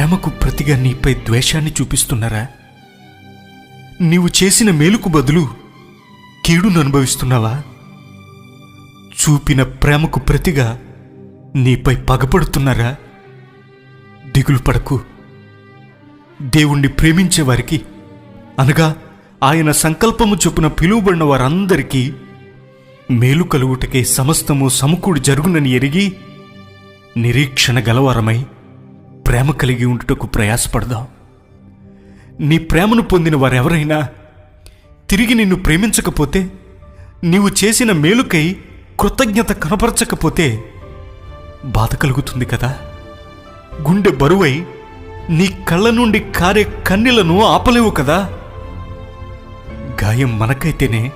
ప్రేమకు ప్రతిగా నీపై ద్వేషాన్ని చూపిస్తున్నారా? నీవు చేసిన మేలుకు బదులు కీడును అనుభవిస్తున్నావా? చూపిన ప్రేమకు ప్రతిగా నీపై పగపడుతున్నారా? దిగులు పడకు. దేవుణ్ణి ప్రేమించే వారికి, అనగా ఆయన సంకల్పము చొప్పున పిలువబడిన వారందరికీ మేలు కలుగుటకే సమస్తము సమకూడి జరుగునని ఎరిగి నిరీక్షణ గలవారమై ప్రేమ కలిగి ఉండుటకు ప్రయాసపడదాం. నీ ప్రేమను పొందిన వారెవరైనా తిరిగి నిన్ను ప్రేమించకపోతే, నీవు చేసిన మేలుకై కృతజ్ఞత కనపరచకపోతే బాధ కలుగుతుంది కదా. గుండె బరువై నీ కళ్ళ నుండి కారే కన్నీళ్లను ఆపలేవు కదా. గాయం మనకైతేనే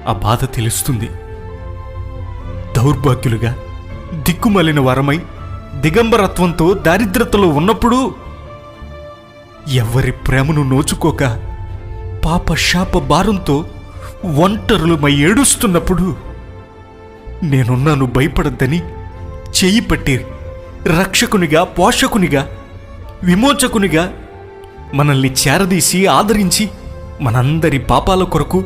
ఆ బాధ తెలుస్తుంది. దౌర్భాగ్యులుగా దిక్కుమలిన వారమై దిగంబరత్వంతో దారిద్రతలో ఉన్నప్పుడు, ఎవ్వరి ప్రేమను నోచుకోక పాప శాప భారంతో ఒంటరులమై ఏడుస్తున్నప్పుడు, నేనున్నాను భయపడద్దని చెయ్యి పట్టి రక్షకునిగా, పోషకునిగా, విమోచకునిగా మనల్ని చేరదీసి ఆదరించి మనందరి పాపాల కొరకు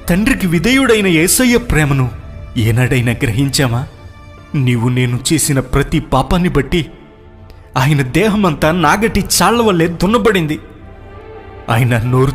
తండ్రికి విధేయుడైన యేసయ్య ప్రేమను ఏనాడైనా గ్రహించామా? నీవు నేను చేసిన ప్రతి పాపాన్ని బట్టి ఆయన దేహమంతా నాగటి చాళ్ల వల్లే దున్నబడింది. ఆయన నోరు